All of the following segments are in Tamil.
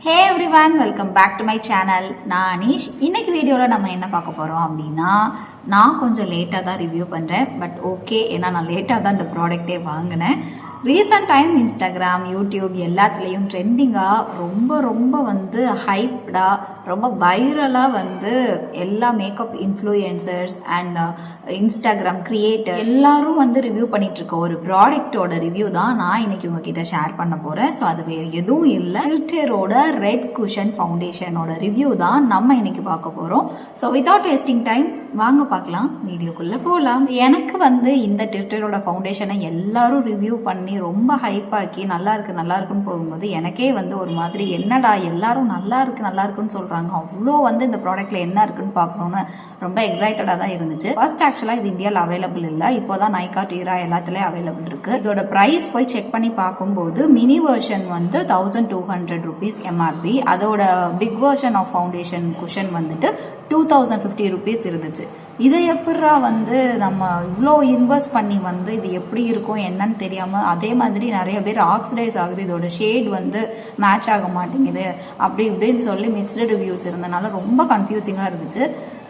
Hey everyone, welcome back to my channel. நான் அனீஷ். இன்னைக்கு வீடியோவில் நம்ம என்ன பார்க்க போகிறோம் அப்படின்னா, நான் கொஞ்சம் லேட்டாக தான் ரிவ்யூ பண்ணுறேன். பட் ஓகே, ஏன்னா நான் லேட்டாக தான் இந்த ப்ராடக்டே வாங்கினேன். ரீசன்ட் டைம் இன்ஸ்டாகிராம், யூடியூப் எல்லாத்துலேயும் ட்ரெண்டிங்காக ரொம்ப வந்து ஹைப்டாக, ரொம்ப வைரலாக வந்து எல்லா makeup influencers and Instagram creator எல்லாரும் வந்து ரிவ்யூ பண்ணிகிட்ருக்க ஒரு ப்ராடக்டோட ரிவ்யூ தான் நான் இன்றைக்கி உங்ககிட்ட ஷேர் பண்ண போகிறேன். ஸோ அது வேறு எதுவும் இல்லை, ஃபில்டரோட ரெட் குஷன் ஃபவுண்டேஷனோட ரிவ்யூ தான் நம்ம இன்றைக்கி பார்க்க போகிறோம். ஸோ வித்தவுட் வேஸ்டிங் டைம் வாங்க பார்க்கலாம், வீடியோக்குள்ளே போகலாம். எனக்கு வந்து இந்த ஃபில்டரோட ஃபவுண்டேஷனை எல்லாரும் ரிவ்யூ பண்ணி ரொம்ப ஹைப்பாக்கி நல்லா இருக்குன்னு போகும்போது எனக்கே வந்து ஒரு மாதிரி என்னடா எல்லாரும் நல்லா இருக்குன்னு சொல்கிறாங்க, அவ்வளோ வந்து இந்த ப்ராடக்ட்டில் என்ன இருக்குன்னு பார்க்கணுன்னு ரொம்ப எக்ஸைட்டடாக தான் இருந்துச்சு. ஃபர்ஸ்ட் ஆக்சுவலாக இது இந்தியாவில் அவைலபிள் இல்லை, இப்போ தான் நைக்கா, டீரா எல்லாத்துலேயும் அவைலபிள் இருக்குது. இதோட ப்ரைஸ் போய் செக் பண்ணி பார்க்கும்போது மினி வெர்ஷன் வந்து 1200 rupees எம்ஆர்பி, அதோட big version of foundation cushion வந்துட்டு 2050 rupees இருந்துச்சு. இதை எப்படா வந்து நம்ம இவ்வளோ இன்வெஸ்ட் பண்ணி வந்து இது எப்படி இருக்கும் என்னன்னு தெரியாமல், அதே மாதிரி நிறைய பேர் ஆக்சிடைஸ் ஆகுது, இதோட ஷேட் வந்து மேட்ச் ஆக மாட்டேங்குது அப்படி இப்படின்னு சொல்லி மிக்ஸ்டு ரிவ்யூஸ் இருந்தனால ரொம்ப கன்ஃபியூசிங்காக இருந்துச்சு.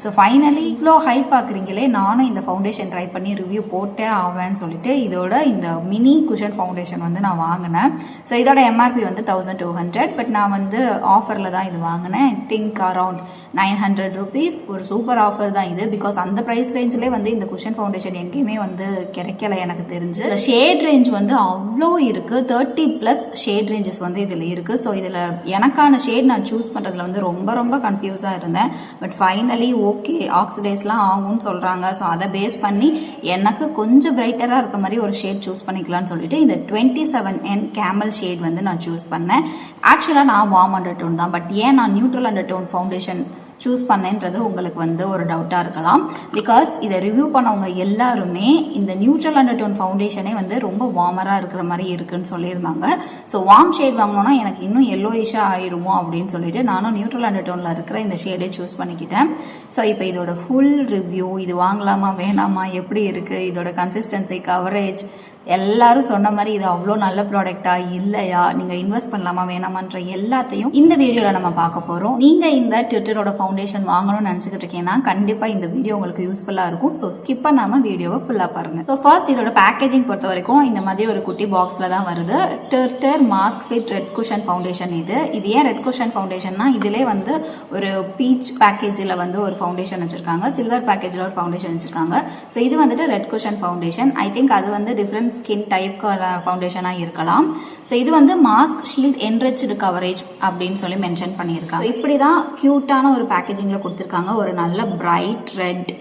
ஸோ ஃபைனலி இவ்வளோ ஹைப் பார்க்குறீங்களே, நானும் இந்த ஃபவுண்டேஷன் ட்ரை பண்ணி ரிவ்யூ போட்டே ஆவேன்னு சொல்லிட்டு இதோட இந்த மினி குஷன் ஃபவுண்டேஷன் வந்து நான் வாங்கினேன். ஸோ இதோட எம்ஆர்பி வந்து 1200, பட் நான் வந்து ஆஃபரில் தான் இது வாங்கினேன். I think around 900 rupees. ஒரு சூப்பர் ஆஃபர் தான் இது, பிகாஸ் அந்த ப்ரைஸ் ரேஞ்சிலே வந்து இந்த குஷன் ஃபவுண்டேஷன் எங்கேயுமே வந்து கிடைக்கல எனக்கு தெரிஞ்சு. இந்த ஷேட் ரேஞ்ச் வந்து அவ்வளோ இருக்குது, 30+ ஷேட் ரேஞ்சஸ் வந்து இதில் இருக்குது. ஸோ இதில் எனக்கான ஷேட் நான் சூஸ் பண்ணுறதுல வந்து ரொம்ப கன்ஃபியூஸாக இருந்தேன். பட் ஃபைனலி ஓகே, ஆக்சிடைஸ்லாம் ஆகும்னு சொல்கிறாங்க. ஸோ அதை பேஸ் பண்ணி எனக்கு கொஞ்சம் பிரைட்டராக இருக்க மாதிரி ஒரு ஷேட் சூஸ் பண்ணிக்கலாம்னு சொல்லிட்டு இந்த 27N கேமல் ஷேட் வந்து நான் சூஸ் பண்ணேன். ஆக்சுவலாக நான் வார்ம் அண்டர்டோன் தான், பட் ஏன் நான் நியூட்ரல் அண்டர்டோன் ஃபவுண்டேஷன் சூஸ் பண்ணேன்றது உங்களுக்கு வந்து ஒரு டவுட்டாக இருக்கலாம். பிகாஸ் இதை ரிவ்யூ பண்ணவங்க எல்லாருமே இந்த நியூட்ரல் அண்டர்டோன் ஃபவுண்டேஷனே வந்து ரொம்ப வார்மராக இருக்கிற மாதிரி இருக்குன்னு சொல்லியிருந்தாங்க. ஸோ வார்ம் ஷேட் வாங்கினோன்னா எனக்கு இன்னும் எல்லோயிஷாக ஆயிருமோ அப்படின்னு சொல்லிட்டு நானும் நியூட்ரல் அண்டர்டோனில் இருக்கிற இந்த ஷேடே சூஸ் பண்ணிக்கிட்டேன். ஸோ இப்போ இதோட ஃபுல் ரிவ்யூ, இது வாங்கலாமா வேணாமா, எப்படி இருக்குது, இதோட கன்சிஸ்டன்சி, கவரேஜ், எல்லாரும் சொன்ன மாதிரி இது அவ்வளோ நல்ல ப்ராடக்டா இல்லையா, நீங்கள் இன்வெஸ்ட் பண்ணலாமா வேணாமான்ற எல்லாத்தையும் இந்த வீடியோவில் நம்ம பார்க்க போகிறோம். நீங்கள் இந்த ட்விட்டரோட ஃபவுண்டேஷன் வாங்கணும்னு நினச்சிக்கிட்டு இருக்கீங்கன்னா கண்டிப்பாக இந்த வீடியோ உங்களுக்கு யூஸ்ஃபுல்லாக இருக்கும். ஸோ ஸ்கிப் பண்ணாமல் வீடியோவை ஃபுல்லாக பாருங்கள். ஸோ ஃபர்ஸ்ட் இதோட பேக்கேஜிங் பொறுத்த வரைக்கும் இந்த மாதிரி ஒரு குட்டி பாக்ஸில் தான் வருது. டிர்டர் mask fit red cushion foundation. இது ஏன் ரெட் குஷன் ஃபவுண்டேஷன்னா, இதிலே வந்து ஒரு பீச் பேக்கேஜில் வந்து ஒரு ஃபவுண்டேஷன் வச்சுருக்காங்க, சில்வர் பேக்கேஜில் ஒரு ஃபவுண்டேஷன் வச்சுருக்காங்க. ஸோ இது வந்துட்டு red cushion foundation. I think அது வந்து டிஃப்ரெண்ட் ஸ்கின் டைப் ஃபவுண்டேஷனாக இருக்கலாம். ஸோ இது வந்து மாஸ்க் ஷீல்ட் என்ரிச்டு கவரேஜ் அப்படின்னு சொல்லி மென்ஷன் பண்ணியிருக்காங்க. இப்படி தான் க்யூட்டான ஒரு பேக்கேஜிங்கில் கொடுத்துருக்காங்க. ஒரு நல்ல பிரைட் ரெட்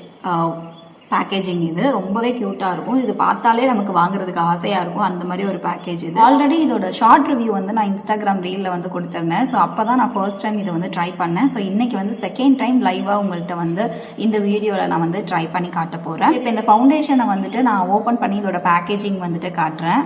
பேக்கேஜிங், இது ரொம்பவே க்யூட்டாக இருக்கும். இது பார்த்தாலே நமக்கு வாங்குறதுக்கு ஆசையாக இருக்கும், அந்த மாதிரி ஒரு பேக்கேஜ் இது. ஆல்ரெடி இதோட ஷார்ட் ரிவ்யூ வந்து நான் இன்ஸ்டாகிராம் ரீலில் வந்து கொடுத்துருந்தேன். ஸோ அப்போ தான் நான் ஃபர்ஸ்ட் டைம் இதை வந்து ட்ரை பண்ணேன். ஸோ இன்னைக்கு வந்து செகண்ட் டைம் லைவாக உங்கள்கிட்ட வந்து இந்த வீடியோவில் நான் வந்து ட்ரை பண்ணி காட்ட போகிறேன். இப்போ இந்த ஃபவுண்டேஷனை வந்துட்டு நான் ஓப்பன் பண்ணி இதோட பேக்கேஜிங் வந்துட்டு காட்டுறேன்.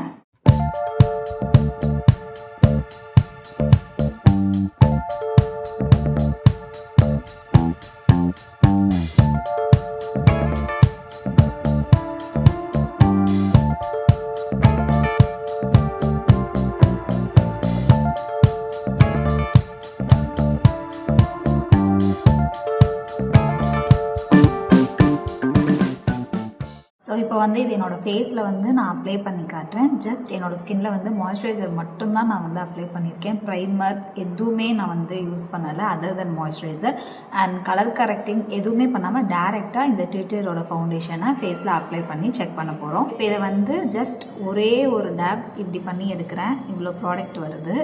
ஸோ இப்போ வந்து இது என்னோடய ஃபேஸில் வந்து நான் அப்ளை பண்ணி காட்டுறேன். ஜஸ்ட் என்னோடய ஸ்கின்னில் வந்து மாய்ஸ்சரைசர் மட்டும்தான் நான் வந்து அப்ளை பண்ணியிருக்கேன். ப்ரைமர் எதுவுமே நான் வந்து யூஸ் பண்ணலை other then moisturiser. And colour correcting எதுவுமே பண்ணாமல் டேரெக்டாக இந்த ட்விட்டரோட ஃபவுண்டேஷனை ஃபேஸில் அப்ளை பண்ணி செக் பண்ண போகிறோம். இப்போ இதை வந்து ஜஸ்ட் ஒரே ஒரு டேப் இப்படி பண்ணி எடுக்கிறேன். இவ்வளோ ப்ராடக்ட் வருது.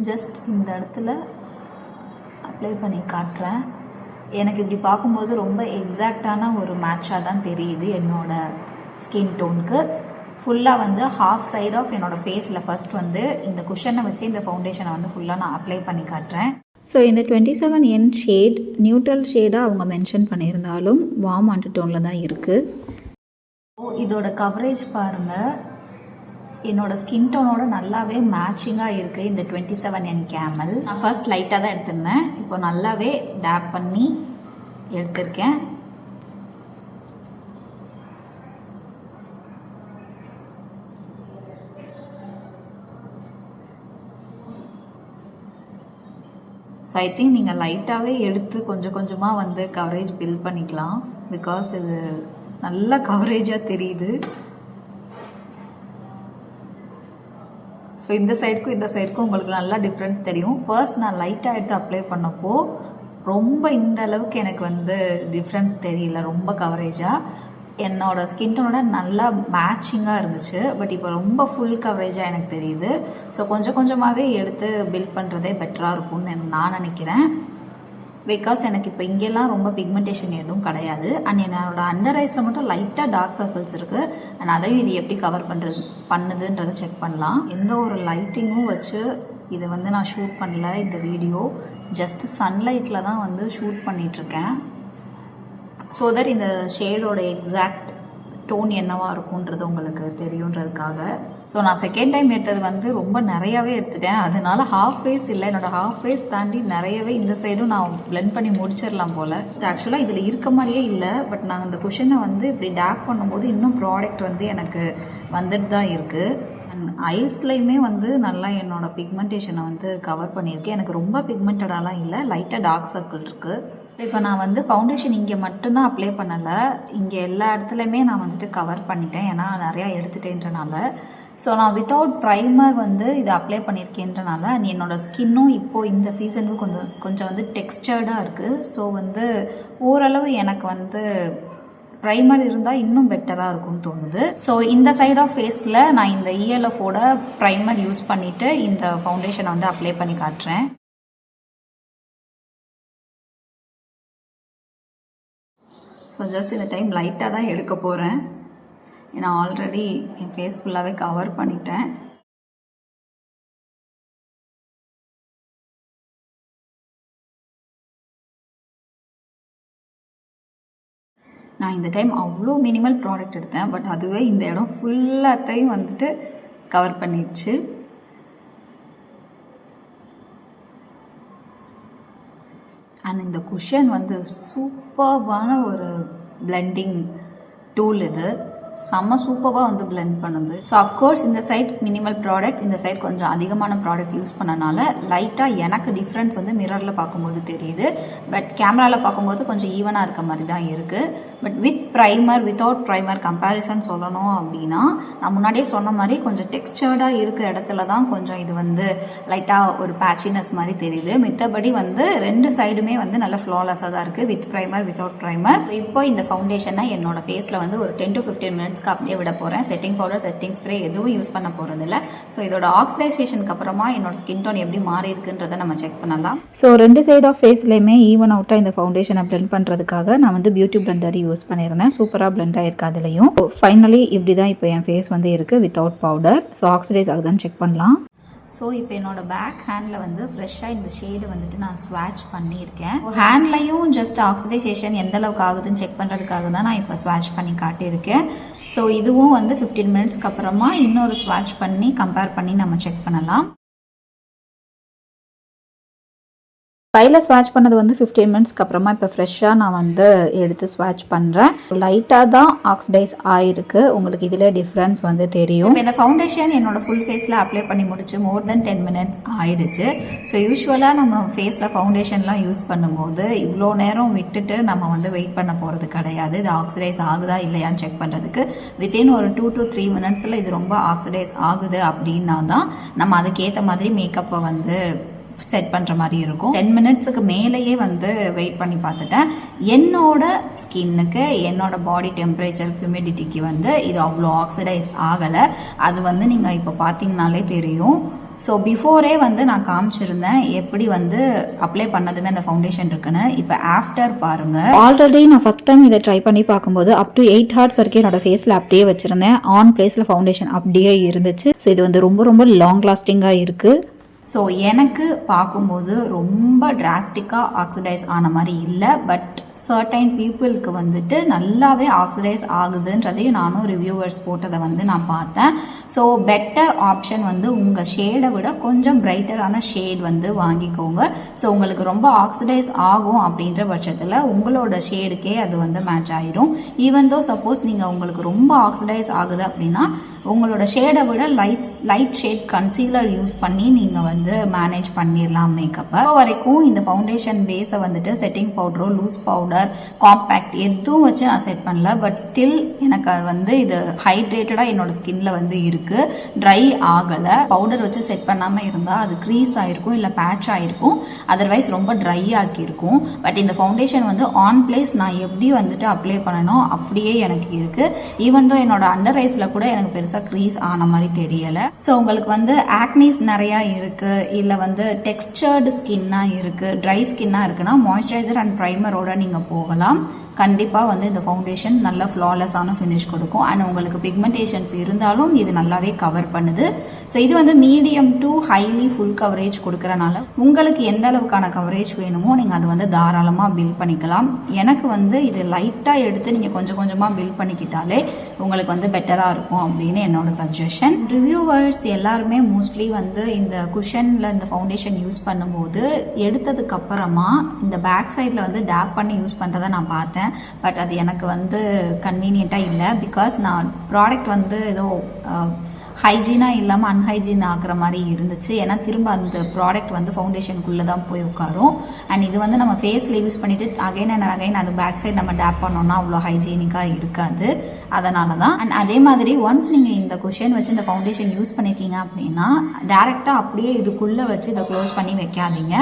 ஜஸ்ட் இந்த இடத்துல அப்ளை பண்ணி காட்டுறேன். எனக்கு இப்படி பார்க்கும்போது ரொம்ப எக்ஸாக்டான ஒரு மேட்சாக தான் தெரியுது என்னோடய ஸ்கின் டோனுக்கு. ஃபுல்லாக வந்து ஹாஃப் சைட் ஆஃப் என்னோடய ஃபேஸில் ஃபஸ்ட் வந்து இந்த குஷனை வச்சு இந்த ஃபவுண்டேஷனை வந்து ஃபுல்லாக நான் அப்ளை பண்ணி காட்டுறேன். ஸோ இந்த 27N ஷேட் நியூட்ரல் ஷேடாக அவங்க மென்ஷன் பண்ணியிருந்தாலும் வார்ம் அண்டர்டோனில் தான் இருக்குது. இதோட கவரேஜ் பாருங்கள், என்னோடய ஸ்கின் டோனோட நல்லாவே மேட்சிங்காக இருக்குது இந்த 27N கேமல். நான் ஃபர்ஸ்ட் லைட்டாக தான் எடுத்திருந்தேன், இப்போ நல்லாவே டேப் பண்ணி எடுத்திருக்கேன். ஸோ ஐ திங்க் நீங்கள் லைட்டாகவே எடுத்து கொஞ்சம் கொஞ்சமாக வந்து கவரேஜ் பில்ட் பண்ணிக்கலாம். பிகாஸ் இது நல்ல கவரேஜாக தெரியுது. ஸோ இந்த சைடுக்கும் உங்களுக்கு நல்லா டிஃப்ரென்ஸ் தெரியும். ஃபர்ஸ்ட் நான் லைட்டாக எடுத்து அப்ளை பண்ணப்போ ரொம்ப இந்த அளவுக்கு எனக்கு வந்து டிஃப்ரென்ஸ் தெரியல. ரொம்ப கவரேஜாக என்னோடய ஸ்கின்னோட நல்லா மேட்சிங்காக இருந்துச்சு. பட் இப்போ ரொம்ப ஃபுல் கவரேஜாக எனக்கு தெரியுது. ஸோ கொஞ்சம் கொஞ்சமாகவே எடுத்து பில்ட் பண்ணுறதே பெட்டராக இருக்கும்னு நான் நினைக்கிறேன். பிகாஸ் எனக்கு இப்போ இங்கெல்லாம் ரொம்ப பிக்மெண்டேஷன் எதுவும் கிடையாது. அண்ட் என்னோடய அண்டர் ஐஸில் மட்டும் லைட்டாக டார்க் சர்க்கிள்ஸ் இருக்குது. அண்ட் அதையும் இது எப்படி கவர் பண்ணுதுன்றதை செக் பண்ணலாம். எந்த ஒரு லைட்டிங்கும் வச்சு இதை வந்து நான் ஷூட் பண்ணல. இந்த வீடியோ ஜஸ்ட் சன்லைட்டில் தான் வந்து ஷூட் பண்ணிகிட்ருக்கேன். ஸோ தட் இந்த ஷேடோட எக்ஸாக்ட் டோன் என்னவாக இருக்குன்றது உங்களுக்கு தெரியுன்றதுக்காக. ஸோ நான் செகண்ட் டைம் எடுத்தது வந்து ரொம்ப நிறையாவே எடுத்துட்டேன். அதனால ஹாஃப் ஃபேஸ் இல்லை, என்னோடய ஹாஃப் ஃபேஸ் தாண்டி நிறையவே இந்த சைடும் நான் பிளெண்ட் பண்ணி முடிச்சிடலாம் போல். ஆக்சுவலாக இதில் இருக்க மாதிரியே இல்லை. பட் நாங்கள் இந்த குஷனை வந்து இப்படி டேப் பண்ணும்போது இன்னும் ப்ராடக்ட் வந்து எனக்கு வந்துட்டு தான் இருக்குது. அண்ட் ஐஸ்லையுமே வந்து நல்லா என்னோடய பிக்மெண்டேஷனை வந்து கவர் பண்ணியிருக்கேன். எனக்கு ரொம்ப பிக்மெண்டடாலாம் இல்லை, லைட்டாக டார்க் சர்க்கிள் இருக்குது. இப்போ நான் வந்து ஃபவுண்டேஷன் இங்கே மட்டும்தான் அப்ளை பண்ணலை, இங்கே எல்லா இடத்துலையுமே நான் வந்துட்டு கவர் பண்ணிட்டேன். ஏன்னா நிறையா எடுத்துட்டேன்றனால. ஸோ நான் வித்தவுட் ப்ரைமர் வந்து இதை அப்ளை பண்ணியிருக்கேன்றனால என்னோடய ஸ்கின்னும் இப்போது இந்த சீசனுக்கு கொஞ்சம் வந்து டெக்ஸ்டர்டாக இருக்குது. ஸோ வந்து ஓரளவு எனக்கு வந்து ப்ரைமர் இருந்தால் இன்னும் பெட்டராக இருக்கும்னு தோணுது. ஸோ இந்த சைட் ஆஃப் ஃபேஸில் நான் இந்த ELF-ஓட ப்ரைமர் யூஸ் பண்ணிவிட்டு இந்த ஃபவுண்டேஷனை வந்து அப்ளை பண்ணி காட்டுறேன். ஸோ ஜஸ்ட் இந்த டைம் லைட்டாக தான் எடுக்க போகிறேன். ஏன்னா ஆல்ரெடி என் ஃபேஸ் ஃபுல்லாகவே கவர் பண்ணிட்டேன். நான் இந்த டைம் அவ்வளோ மினிமல் ப்ராடக்ட் எடுத்தேன். பட் அதுவே இந்த இடம் ஃபுல்லாத்தையும் வந்துட்டு கவர் பண்ணிடுச்சு. அண்ட் இந்த குஷன் வந்து சூப்பர்வான ஒரு பிளெண்டிங் டூல். இது செம்ம சூப்பராக வந்து பிளெண்ட் பண்ணுது. ஸோ அஃப்கோர்ஸ் இந்த சைட் மினிமல் ப்ராடக்ட், இந்த சைட் கொஞ்சம் அதிகமான ப்ராடக்ட் யூஸ் பண்ணனால லைட்டாக எனக்கு டிஃப்ரென்ஸ் வந்து மிரரில் பார்க்கும்போது தெரியுது. பட் கேமராவில் பார்க்கும்போது கொஞ்சம் ஈவனாக இருக்க மாதிரி தான் இருக்குது. But with primer without primer comparison சொல்லணும் அப்படின்னா நான் முன்னாடியே சொன்ன மாதிரி கொஞ்சம் டெக்ஸ்டர்டாக இருக்கிற இடத்துல தான் கொஞ்சம் இது வந்து லைட்டாக ஒரு பேச்சினஸ் மாதிரி தெரியுது. மித்தபடி வந்து ரெண்டு சைடுமே வந்து நல்ல ஃப்ளாலஸாக தான் இருக்குது, வித் ப்ரைமர் வித்தவுட் ப்ரைமர். இப்போ இந்த ஃபவுண்டேஷனை என்னோடய ஃபேஸில் வந்து ஒரு 10 to 15 மினிட்ஸ்க்கு அப்படியே விட போகிறேன். செட்டிங் பவுடர், செட்டிங் ஸ்ப்ரே எதுவும் யூஸ் பண்ண போகிறது இல்லை. ஸோ இதோட ஆக்சிடைசேஷனுக்கு அப்புறமா என்னோட ஸ்கின் டோன் எப்படி மாறி இருக்குன்றதை நம்ம செக் பண்ணலாம். ஸோ ரெண்டு சைட் ஆஃப் ஃபேஸ்லையுமே ஈவன் அவுட்டாக இந்த ஃபவுண்டேஷனை பிளெண்ட் பண்ணுறதுக்காக நான் வந்து பியூட்டி பிளெண்டர் யூஸ் பண்ணியிருந்தேன். சூப்பராக பிளெண்ட் ஆயிருக்கு அதுலேயும். ஃபைனலி இப்படி தான் இப்போ என் ஃபேஸ் வந்து இருக்குது வித்தவுட் பவுடர். ஸோ ஆக்சிடைஸ் ஆகுதான்னு செக் பண்ணலாம். ஸோ இப்போ என்னோடய பேக் ஹேண்டில் வந்து ஃப்ரெஷ்ஷாக இந்த ஷேடு வந்துட்டு நான் ஸ்வாட்ச் பண்ணியிருக்கேன். ஹேண்ட்லையும் ஜஸ்ட் ஆக்சிடைசேஷன் எந்த அளவுக்கு ஆகுதுன்னு செக் பண்ணுறதுக்காக தான் நான் இப்போ ஸ்வாட்ச் பண்ணி காட்டியிருக்கேன். ஸோ இதுவும் வந்து 15 மினிட்ஸ்க்கு அப்புறமா இன்னொரு ஸ்வாட்ச் பண்ணி கம்பேர் பண்ணி நம்ம செக் பண்ணலாம். கையில் ஸ்வாட்ச் பண்ணது வந்து 15 மினிட்ஸ்க்கு அப்புறமா இப்போ ஃப்ரெஷ்ஷாக நான் வந்து எடுத்து ஸ்வாட்ச் பண்ணுறேன். லைட்டாக தான் ஆக்சிடைஸ் ஆகிருக்கு, உங்களுக்கு இதில் டிஃப்ரென்ஸ் வந்து தெரியும். இந்த ஃபவுண்டேஷன் என்னோட ஃபுல் ஃபேஸில் அப்ளை பண்ணி முடிச்சு மோர் தென் 10 மினிட்ஸ் ஆகிடுச்சு. ஸோ யூஸ்வலாக நம்ம ஃபேஸில் ஃபவுண்டேஷன்லாம் யூஸ் பண்ணும்போது இவ்வளோ நேரம் விட்டுட்டு நம்ம வந்து வெயிட் பண்ண போகிறது கிடையாது. இது ஆக்சிடைஸ் ஆகுதா இல்லையான்னு செக் பண்ணுறதுக்கு வித்தின் ஒரு 2 to 3 மினிட்ஸில் இது ரொம்ப ஆக்சிடைஸ் ஆகுது அப்படின்னா தான் நம்ம அதுக்கேற்ற மாதிரி மேக்கப்பை வந்து செட் பண்ணுற மாதிரி இருக்கும். 10 மினிட்ஸுக்கு மேலேயே வந்து வெயிட் பண்ணி பார்த்துட்டேன். என்னோட ஸ்கின்னுக்கு என்னோட பாடி டெம்பரேச்சர் ஹியூமிடிட்டிக்கு வந்து இது அவ்வளோ ஆக்சிடைஸ் ஆகலை. அது வந்து நீங்கள் இப்போ பார்த்தீங்கனாலே தெரியும். ஸோ பிஃபோரே வந்து நான் காமிச்சிருந்தேன் எப்படி வந்து அப்ளை பண்ணதுமே அந்த ஃபவுண்டேஷன் இருக்குன்னு. இப்போ ஆஃப்டர் பாருங்கள். ஆல்ரெடி நான் ஃபஸ்ட் டைம் இதை ட்ரை பண்ணி பார்க்கும்போது அப் டு 8 ஹார்ஸ் வரைக்கும் என்னோட ஃபேஸில் அப்படியே வச்சுருந்தேன். ஆன் பிளேஸில் ஃபவுண்டேஷன் அப்படியே இருந்துச்சு. ஸோ இது வந்து ரொம்ப ரொம்ப லாங் லாஸ்டிங்காக இருக்குது. ஸோ எனக்கு பார்க்கும்போது ரொம்ப டிராஸ்டிக்காக ஆக்சிடைஸ் ஆன மாதிரி இல்லை. பட் சர்டைன் பீப்புளுக்கு வந்துட்டு நல்லாவே ஆக்சிடைஸ் ஆகுதுன்றதையும் நானும் ரிவ்யூவர்ஸ் போட்டதை வந்து நான் பார்த்தேன். ஸோ பெட்டர் ஆப்ஷன் வந்து உங்கள் ஷேடை விட கொஞ்சம் பிரைட்டரான ஷேட் வந்து வாங்கிக்கோங்க. ஸோ உங்களுக்கு ரொம்ப ஆக்சிடைஸ் ஆகும் அப்படின்ற பட்சத்தில் உங்களோட ஷேடுக்கே அது வந்து மேட்ச் ஆயிரும். ஈவன் தோ சப்போஸ் நீங்கள் உங்களுக்கு ரொம்ப ஆக்சிடைஸ் ஆகுது அப்படின்னா உங்களோட ஷேடை விட லைட் ஷேட் கன்சீலர் யூஸ் பண்ணி நீங்கள் வந்து வந்து மேனேஜ் பண்ணிடலாம் மேக்கப்பை. இப்போ வரைக்கும் இந்த ஃபவுண்டேஷன் பேஸை வந்துட்டு செட்டிங் பவுடரோ லூஸ் பவுடர் காம்பேக்ட் எதுவும் வச்சு நான் செட் பண்ணல. பட் ஸ்டில் எனக்கு அது வந்து இது ஹைட்ரேட்டடாக என்னோட ஸ்கின்ல வந்து இருக்குது, ட்ரை ஆகலை. பவுடர் வச்சு செட் பண்ணாமல் இருந்தால் அது க்ரீஸ் ஆகிருக்கும் இல்லை பேட்ச் ஆகிருக்கும், அதர்வைஸ் ரொம்ப ட்ரை ஆக்கியிருக்கும். பட் இந்த ஃபவுண்டேஷன் வந்து ஆன் பிளேஸ் நான் எப்படி வந்துட்டு அப்ளை பண்ணணும் அப்படியே எனக்கு இருக்குது. ஈவன் தோ என்னோட அண்டர் ஐஸில் கூட எனக்கு பெருசாக க்ரீஸ் ஆன மாதிரி தெரியலை. ஸோ உங்களுக்கு வந்து ஆக்னிஸ் நிறையா இருக்குது, இல்லை வந்து டெக்ஸ்சர்டு ஸ்கின்னாக இருக்குது, ட்ரை ஸ்கின்னாக இருக்குன்னா மாய்ஸ்சரைசர் அண்ட் ப்ரைமரோட நீங்கள் போகலாம். கண்டிப்பாக வந்து இந்த ஃபவுண்டேஷன் நல்ல ஃப்ளாலெஸ்ஸான ஃபினிஷ் கொடுக்கும். அண்ட் உங்களுக்கு பிக்மெண்டேஷன்ஸ் இருந்தாலும் இது நல்லாவே கவர் பண்ணுது. ஸோ இது வந்து medium to highly full coverage கொடுக்குறனால உங்களுக்கு எந்த அளவுக்கான கவரேஜ் வேணுமோ நீங்கள் அது வந்து தாராளமாக பில்ட் பண்ணிக்கலாம். எனக்கு வந்து இது லைட்டாக எடுத்து நீங்கள் கொஞ்சம் கொஞ்சமாக பில்ட் பண்ணிக்கிட்டாலே உங்களுக்கு வந்து பெட்டராக இருக்கும் அப்படின்னு என்னோட சஜஷன். ரிவ்யூவர்ஸ் எல்லாருமே மோஸ்ட்லி வந்து இந்த குஷனில் இந்த ஃபவுண்டேஷன் யூஸ் பண்ணும்போது எடுத்ததுக்கு அப்புறமா இந்த பேக் சைடில் வந்து டேப் பண்ணி யூஸ் பண்ணுறதை நான் பார்த்தேன். பட் அது எனக்கு வந்து கன்வீனியண்ட்டாக இல்லை. பிகாஸ் நான் ப்ராடக்ட் வந்து ஏதோ ஹைஜீனாக இல்லாமல் அன்ஹைஜீன் ஆகிற மாதிரி இருந்துச்சு. ஏன்னா திரும்ப அந்த ப்ராடக்ட் வந்து ஃபவுண்டேஷனுக்குள்ளே தான் போய் உட்காரும். அண்ட் இது வந்து நம்ம ஃபேஸில் யூஸ் பண்ணிவிட்டு அகைன் அண்ட் அகைன் அது பேக் சைடு நம்ம டேப் பண்ணோம்னா அவ்வளோ ஹைஜீனிக்காக இருக்காது. அதனால தான். அண்ட் அதே மாதிரி ஒன்ஸ் நீங்கள் இந்த குஷன் வச்சு இந்த ஃபவுண்டேஷன் யூஸ் பண்ணியிருக்கீங்க அப்படின்னா டேரெக்டாக அப்படியே இதுக்குள்ளே வச்சு இதை க்ளோஸ் பண்ணி வைக்காதீங்க.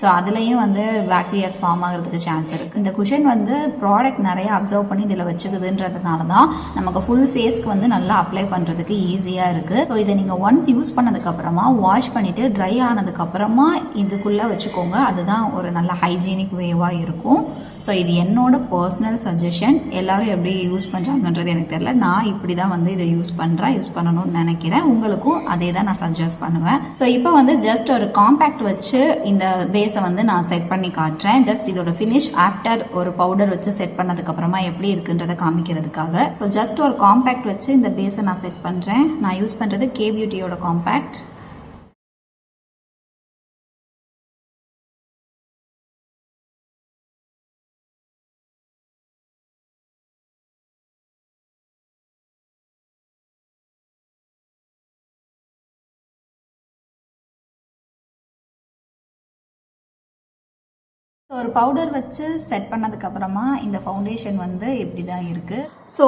ஸோ அதுலேயும் வந்து பாக்டீரியாஸ் ஃபார்ம் ஆகிறதுக்கு சான்ஸ் இருக்குது. இந்த குஷன் வந்து ப்ராடக்ட் நிறைய அப்சர்வ் பண்ணி இதில் வச்சுக்குதுன்றதுனால தான் நமக்கு ஃபுல் ஃபேஸ்க்கு வந்து நல்லா அப்ளை பண்ணுறதுக்கு ஈஸியாக இருக்குது. ஸோ இதை நீங்கள் ஒன்ஸ் யூஸ் பண்ணதுக்கப்புறமா வாஷ் பண்ணிவிட்டு ட்ரை ஆனதுக்கப்புறமா இதுக்குள்ளே வச்சுக்கோங்க. அதுதான் ஒரு நல்ல ஹைஜீனிக் வேவாக இருக்கும். ஸோ இது என்னோட பர்சனல் சஜஷன். எல்லோரும் எப்படி யூஸ் பண்ணுறாங்கன்றது எனக்கு தெரியல. நான் இப்படி தான் வந்து இதை யூஸ் பண்ணணும்னு நினைக்கிறேன். உங்களுக்கும் அதே தான் நான் சஜஸ்ட் பண்ணுவேன். ஸோ இப்போ வந்து ஜஸ்ட் ஒரு காம்பேக்ட் வச்சு இந்த பேஸை வந்து நான் செட் பண்ணி காட்டுறேன். ஜஸ்ட் இதோட ஃபினிஷ் ஆஃப்டர் ஒரு பவுடர் வச்சு செட் பண்ணதுக்கப்புறமா எப்படி இருக்குன்றதை காமிக்கிறதுக்காக. ஸோ ஜஸ்ட் ஒரு காம்பேக்ட் வச்சு இந்த பேஸை நான் செட் பண்ணுறேன். நான் யூஸ் பண்ணுறது கே பியூட்டியோட காம்பேக்ட். ஒரு பவுடர் வச்சு செட் பண்ணதுக்கப்புறமா இந்த ஃபவுண்டேஷன் வந்து இப்படி தான் இருக்குது. ஸோ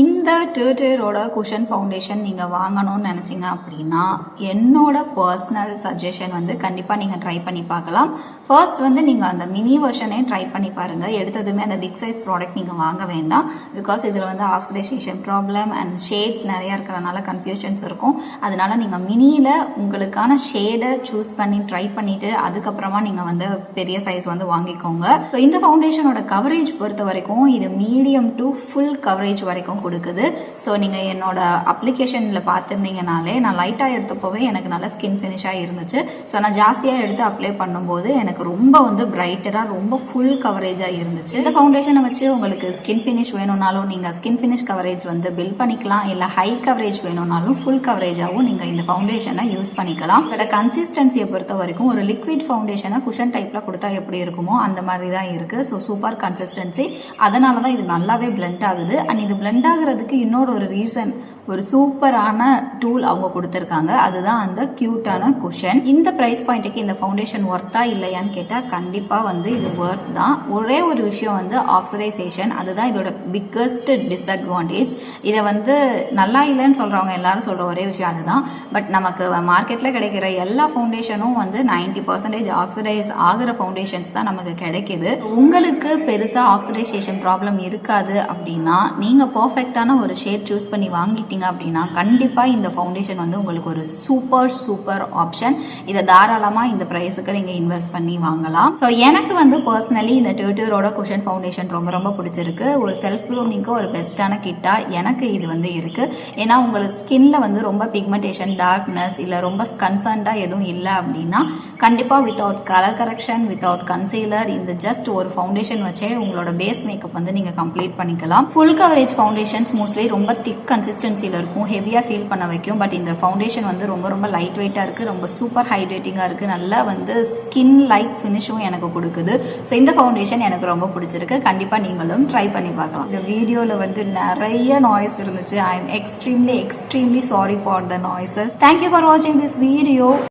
இந்த டர்டரோட குஷன் ஃபவுண்டேஷன் நீங்கள் வாங்கணும்னு நினச்சிங்க அப்படின்னா என்னோட பர்சனல் சஜஷன் வந்து கண்டிப்பாக நீங்கள் ட்ரை பண்ணி பார்க்கலாம். ஃபர்ஸ்ட் வந்து நீங்கள் அந்த மினி வெர்ஷனே ட்ரை பண்ணி பாருங்கள். எடுத்ததுமே அந்த பிக் சைஸ் ப்ராடக்ட் நீங்கள் வாங்க வேண்டாம். பிகாஸ் இதில் வந்து ஆக்சிடைசேஷன் ப்ராப்ளம் அண்ட் ஷேட்ஸ் நிறையா இருக்கிறனால கன்ஃபியூஷன்ஸ் இருக்கும். அதனால நீங்கள் மினியில் உங்களுக்கான ஷேடை சூஸ் பண்ணி ட்ரை பண்ணிவிட்டு அதுக்கப்புறமா நீங்கள் வந்து பெரிய சைஸ் வந்து வாங்கிக்கோங்க. ஸோ இந்த ஃபவுண்டேஷனோட கவரேஜ் பொறுத்த வரைக்கும் இது மீடியம் டு ஃபுல் கவரேஜ் வரைக்கும் கொடுக்குது. ஸோ நீங்கள் என்னோட அப்ளிகேஷனில் பார்த்துருந்தீங்கனாலே நான் லைட்டாக எடுத்தப்போவே எனக்கு நல்ல ஸ்கின் ஃபினிஷாக இருந்துச்சு. ஸோ நான் ஜாஸ்தியாக எடுத்து அப்ளை பண்ணும்போது எனக்கு ரொம்ப வந்து பிரைட்டடாக ரொம்ப ஃபுல் கவரேஜாக இருந்துச்சு. இந்த ஃபவுண்டேஷனை வச்சு உங்களுக்கு ஸ்கின் ஃபினிஷ் வேணும்னாலும் நீங்கள் ஸ்கின் ஃபினிஷ் கவரேஜ் வந்து பில்ட் பண்ணிக்கலாம். இல்லை ஹை கவரேஜ் வேணும்னாலும் ஃபுல் கவரேஜாகவும் நீங்கள் இந்த ஃபவுண்டேஷனை யூஸ் பண்ணிக்கலாம். இதோட கன்சிஸ்டன்சியை பொறுத்த வரைக்கும் ஒரு லிக்விட் ஃபவுண்டேஷனை குஷன் டைப்பில் கொடுத்தா எப்படி இருக்குமோ அந்த மாதிரி தான் இருக்குது. So super consistency. அதனால தான் இது நல்லாவே பிளெண்ட் ஆகுது. அண்ட் இது பிளெண்ட் ஆகுறதுக்கு இன்னொரு ஒரு ரீசன், ஒரு சூப்பரான டூல் அவங்க கொடுத்துருக்காங்க. அதுதான் அந்த க்யூட்டான குஷன். இந்த ப்ரைஸ் பாயிண்ட்டுக்கு இந்த ஃபவுண்டேஷன் ஒர்த்தா இல்லையான்னு கேட்டால் கண்டிப்பாக வந்து இது ஒர்த் தான். ஒரே ஒரு விஷயம் வந்து ஆக்சிடைசேஷன், அதுதான் இதோட பிக்கஸ்ட் டிஸ்அட்வான்டேஜ். இதை வந்து நல்லா இல்லைன்னு சொல்கிறவங்க எல்லாரும் சொல்கிற ஒரே விஷயம் அதுதான். பட் நமக்கு மார்க்கெட்டில் கிடைக்கிற எல்லா ஃபவுண்டேஷனும் வந்து 90% ஆக்சிடைஸ் ஆகிற ஃபவுண்டேஷன்ஸ் தான் நமக்கு கிடைக்கிது. உங்களுக்கு பெருசாக ஆக்சிடைசேஷன் ப்ராப்ளம் இருக்காது அப்படின்னா நீங்கள் பர்ஃபெக்டான ஒரு ஷேட் சூஸ் பண்ணி வாங்கிட்டீங்க அப்படின்னா கண்டிப்பாக இந்த ஃபவுண்டேஷன் வந்து உங்களுக்கு ஒரு சூப்பர் ஆப்ஷன். இதை தாராளமாக இந்த ப்ரைஸுக்கு நீங்கள் இன்வெஸ்ட் பண்ணி வாங்கலாம். ஸோ எனக்கு வந்து பர்சனலி இந்த டர்டரோட குஷன் ஃபவுண்டேஷன் ரொம்ப பிடிச்சிருக்கு. ஒரு செல்ஃப் க்ரூமிங்க்கு ஒரு பெஸ்ட்டான கிட்டாக எனக்கு இது வந்து இருக்குது. ஏன்னா உங்களுக்கு ஸ்கின்ல வந்து ரொம்ப பிக்மெண்டேஷன், டார்க்னஸ் இல்லை ரொம்ப கன்சர்ன்டாக எதுவும் இல்லை அப்படின்னா கண்டிப்பாக without colour correction, without concealer, இந்த ஜஸ்ட் ஒரு ஃபவுண்டேஷன் வச்சே உங்களோட பேஸ் மேக்கப் வந்து நீங்கள் கம்ப்ளீட் பண்ணிக்கலாம். ஃபுல் கவரேஜ் ஃபவுண்டேஷன்ஸ் மோஸ்ட்லி ரொம்ப திக் கன்சிஸ்டன்சியில் இருக்கும், ஹெவியாக ஃபீல் பண்ண வைக்கும். பட் இந்த ஃபவுண்டேஷன் வந்து ரொம்ப லைட் வெயிட்டாக இருக்குது, ரொம்ப சூப்பர் ஹைட்ரேட்டிங்காக இருக்குது, நல்லா வந்து ஸ்கின் லைக் ஃபினிஷும் எனக்கு கொடுக்குது. ஸோ இந்த ஃபவுண்டேஷன் எனக்கு ரொம்ப பிடிச்சிருக்கு. கண்டிப்பாக நீங்களும் ட்ரை பண்ணி பார்க்கலாம். இந்த வீடியோவில் வந்து நிறைய நாய்ஸ் இருந்துச்சு. I am extremely sorry for the noises. Thank you for வாட்சிங் திஸ் வீடியோ.